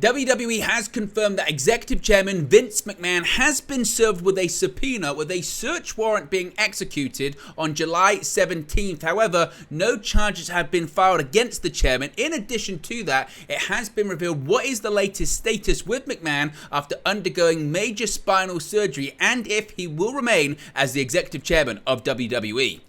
WWE has confirmed that Executive Chairman Vince McMahon has been served with a subpoena with a search warrant being executed on July 17th. However, no charges have been filed against the chairman. In addition to that, it has been revealed what is the latest status with McMahon after undergoing major spinal surgery and if he will remain as the Executive Chairman of WWE.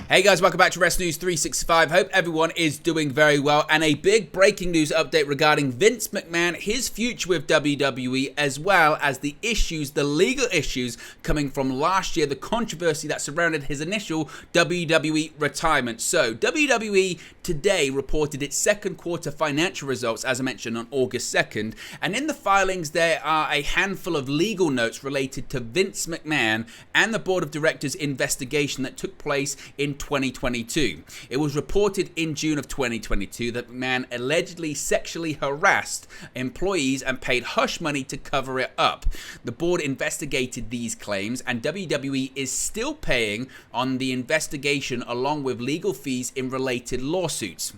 Hey guys, welcome back to Wrestling News 365. Hope everyone is doing very well. And a big breaking news update regarding Vince McMahon, his future with WWE, as well as the issues, the legal issues coming from last year, the controversy that surrounded his initial WWE retirement. So, WWE today reported its second quarter financial results, as I mentioned, on August 2nd. And in the filings, there are a handful of legal notes related to Vince McMahon and the board of directors investigation that took place in 2022. It was reported in June of 2022 that McMahon allegedly sexually harassed employees and paid hush money to cover it up. The board investigated these claims, and WWE is still paying on the investigation along with legal fees in related lawsuits.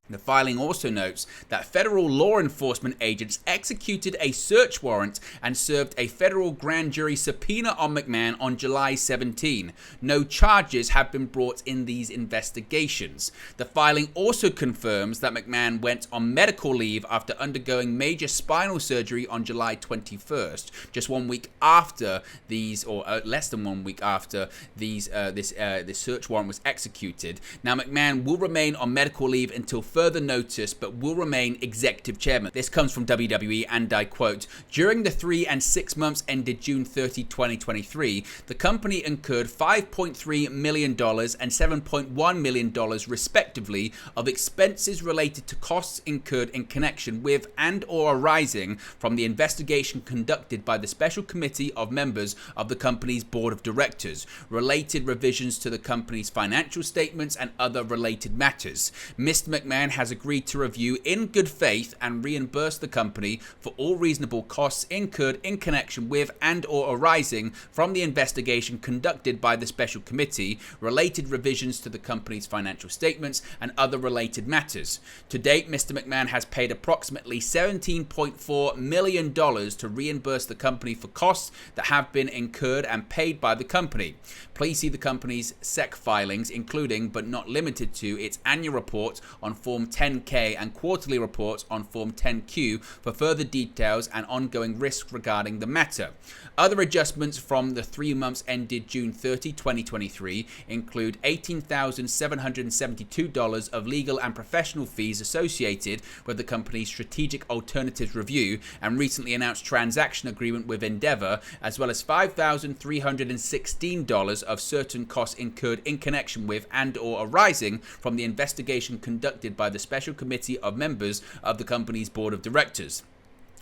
The filing also notes that federal law enforcement agents executed a search warrant and served a federal grand jury subpoena on McMahon on July 17. No charges have been brought in these investigations. The filing also confirms that McMahon went on medical leave after undergoing major spinal surgery on July 21st, just 1 week after these, or less than 1 week after these, this search warrant was executed. Now, McMahon will remain on medical leave until further notice, but will remain executive chairman. This comes from WWE, and I quote, "During the 3 and 6 months ended June 30, 2023, the company incurred $5.3 million and $7.1 million respectively of expenses related to costs incurred in connection with and or arising from the investigation conducted by the special committee of members of the company's board of directors, related revisions to the company's financial statements and other related matters. Mr. McMahon has agreed to review in good faith and reimburse the company for all reasonable costs incurred in connection with and or arising from the investigation conducted by the special committee, related revisions to the company's financial statements and other related matters. To date, Mr. McMahon has paid approximately $17.4 million to reimburse the company for costs that have been incurred and paid by the company. Please see the company's SEC filings, including but not limited to its annual report on Form 10K and quarterly reports on Form 10Q for further details and ongoing risks regarding the matter. Other adjustments from the 3 months ended June 30, 2023 include $18,772 of legal and professional fees associated with the company's strategic alternatives review and recently announced transaction agreement with Endeavor, as well as $5,316 of certain costs incurred in connection with and or arising from the investigation conducted by the special committee of members of the company's board of directors.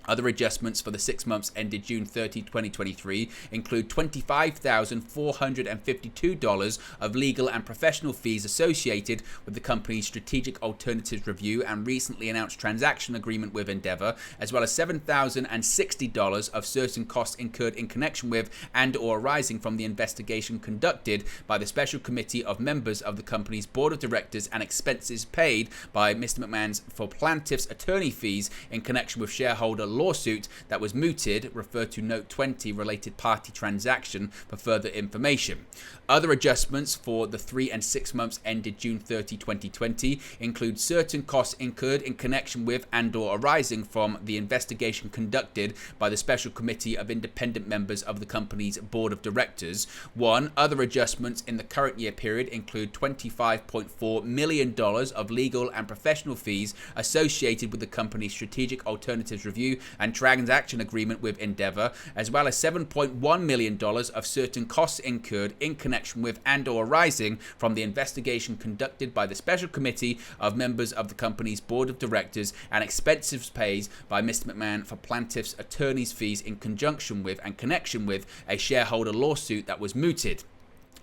Other adjustments for the 6 months ended June 30, 2023 include $25,452 of legal and professional fees associated with the company's strategic alternatives review and recently announced transaction agreement with Endeavor, as well as $7,060 of certain costs incurred in connection with and or arising from the investigation conducted by the special committee of members of the company's board of directors and expenses paid by Mr. McMahon's for plaintiff's attorney fees in connection with shareholder lawsuit that was mooted, referred to Note 20 related party transaction for further information. Other adjustments for the 3 and 6 months ended June 30, 2020 include certain costs incurred in connection with and or arising from the investigation conducted by the special committee of independent members of the company's board of directors. 1. Other adjustments in the current year period include $25.4 million of legal and professional fees associated with the company's strategic alternatives review and transaction agreement with Endeavor, as well as $7.1 million of certain costs incurred in connection with and or arising from the investigation conducted by the special committee of members of the company's board of directors and expenses paid by Mr. McMahon for plaintiff's attorney's fees in conjunction with and connection with a shareholder lawsuit that was mooted.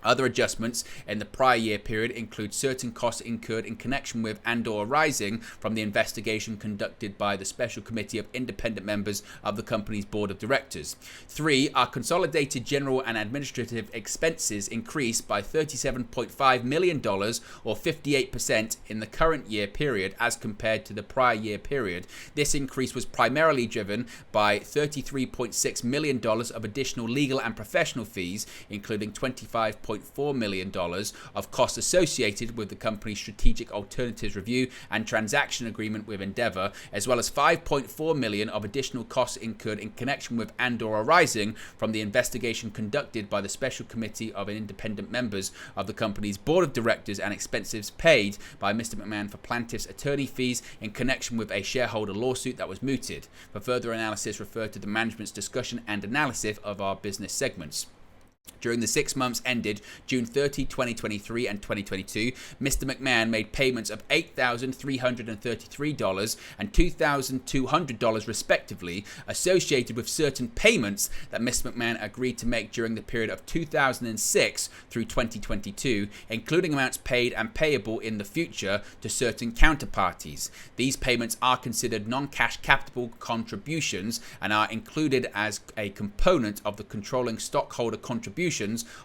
Other adjustments in the prior year period include certain costs incurred in connection with and/or arising from the investigation conducted by the Special Committee of Independent Members of the company's Board of Directors. 3. Our consolidated general and administrative expenses increased by $37.5 million or 58% in the current year period as compared to the prior year period. This increase was primarily driven by $33.6 million of additional legal and professional fees, including $25.4 million of costs associated with the company's strategic alternatives review and transaction agreement with Endeavor, as well as $5.4 million of additional costs incurred in connection with and/or arising from the investigation conducted by the Special Committee of Independent Members of the company's Board of Directors and expenses paid by Mr. McMahon for plaintiff's attorney fees in connection with a shareholder lawsuit that was mooted. For further analysis, refer to the management's discussion and analysis of our business segments. During the 6 months ended June 30, 2023 and 2022, Mr. McMahon made payments of $8,333 and $2,200 respectively, associated with certain payments that Mr. McMahon agreed to make during the period of 2006 through 2022, including amounts paid and payable in the future to certain counterparties. These payments are considered non-cash capital contributions and are included as a component of the controlling stockholder contributions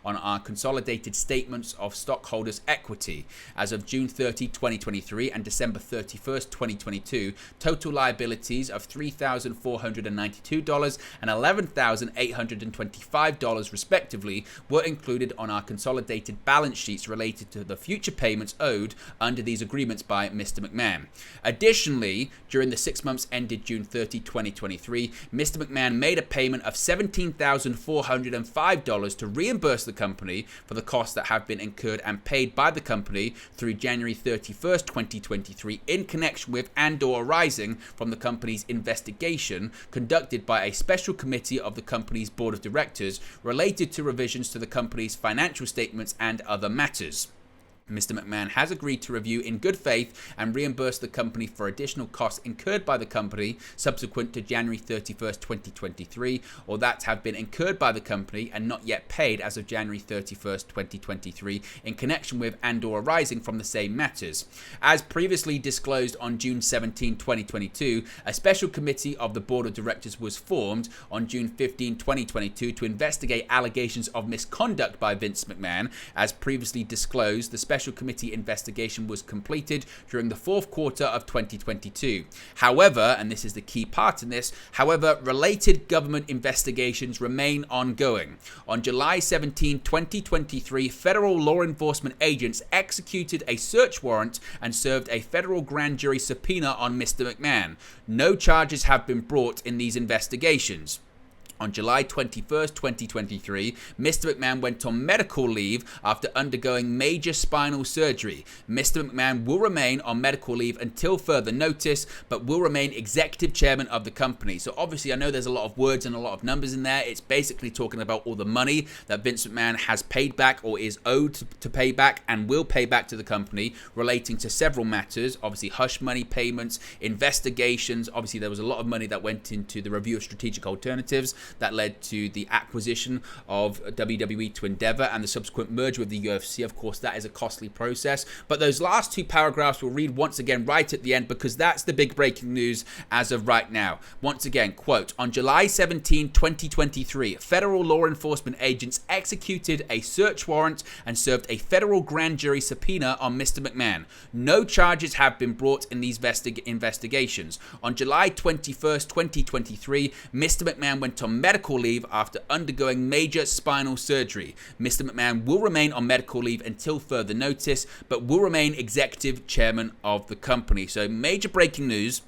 on our consolidated statements of stockholders' equity. As of June 30, 2023 and December 31st, 2022, total liabilities of $3,492 and $11,825 respectively were included on our consolidated balance sheets related to the future payments owed under these agreements by Mr. McMahon. Additionally, during the 6 months ended June 30, 2023, Mr. McMahon made a payment of $17,405 to reimburse the company for the costs that have been incurred and paid by the company through January 31st, 2023 in connection with and/or arising from the company's investigation conducted by a special committee of the company's board of directors related to revisions to the company's financial statements and other matters. Mr. McMahon has agreed to review in good faith and reimburse the company for additional costs incurred by the company subsequent to January 31st, 2023, or that have been incurred by the company and not yet paid as of January 31st, 2023, in connection with and/or arising from the same matters. As previously disclosed on June 17, 2022, a special committee of the Board of Directors was formed on June 15, 2022 to investigate allegations of misconduct by Vince McMahon. As previously disclosed, the special committee investigation was completed during the fourth quarter of 2022. However, and this is the key part in this, however, related government investigations remain ongoing. On July 17, 2023, federal law enforcement agents executed a search warrant and served a federal grand jury subpoena on Mr. McMahon. No charges have been brought in these investigations. On July 21st, 2023, Mr. McMahon went on medical leave after undergoing major spinal surgery. Mr. McMahon will remain on medical leave until further notice, but will remain executive chairman of the company. So obviously, I know there's a lot of words and a lot of numbers in there. It's basically talking about all the money that Vince McMahon has paid back or is owed to pay back and will pay back to the company relating to several matters. Obviously, hush money payments, investigations. Obviously, there was a lot of money that went into the review of strategic alternatives that led to the acquisition of WWE to Endeavor and the subsequent merger with the UFC. Of course, that is a costly process. But those last two paragraphs we'll read once again right at the end because that's the big breaking news as of right now. Once again, quote, on July 17, 2023, federal law enforcement agents executed a search warrant and served a federal grand jury subpoena on Mr. McMahon. No charges have been brought in these investigations. On July 21st, 2023, Mr. McMahon went on medical leave after undergoing major spinal surgery. Mr. McMahon will remain on medical leave until further notice, but will remain executive chairman of the company. So major breaking news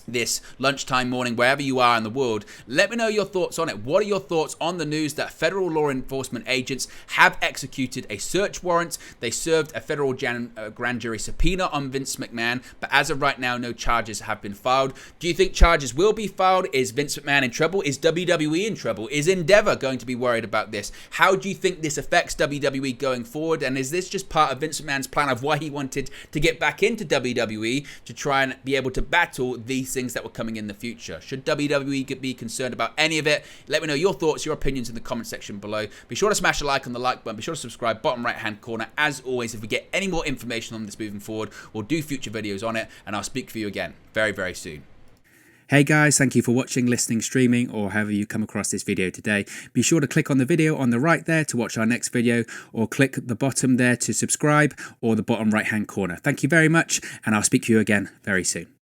this lunchtime morning, wherever you are in the world. Let me know your thoughts on it. What are your thoughts on the news that federal law enforcement agents have executed a search warrant? They served a federal grand jury subpoena on Vince McMahon, but as of right now, no charges have been filed. Do you think charges will be filed? Is Vince McMahon in trouble? Is WWE in trouble? Is Endeavor going to be worried about this? How do you think this affects WWE going forward? And is this just part of Vince McMahon's plan of why he wanted to get back into WWE to try and be able to battle the these things that were coming in the future. Should WWE be concerned about any of it? Let me know your thoughts, your opinions in the comment section below. Be sure to smash a like on the like button. Be sure to subscribe, bottom right hand corner. As always, if we get any more information on this moving forward, we'll do future videos on it, and I'll speak for you again very, very soon. Hey guys, thank you for watching, listening, streaming, or however you come across this video today. Be sure to click on the video on the right there to watch our next video, or click the bottom there to subscribe, or the bottom right hand corner. Thank you very much, and I'll speak to you again very soon.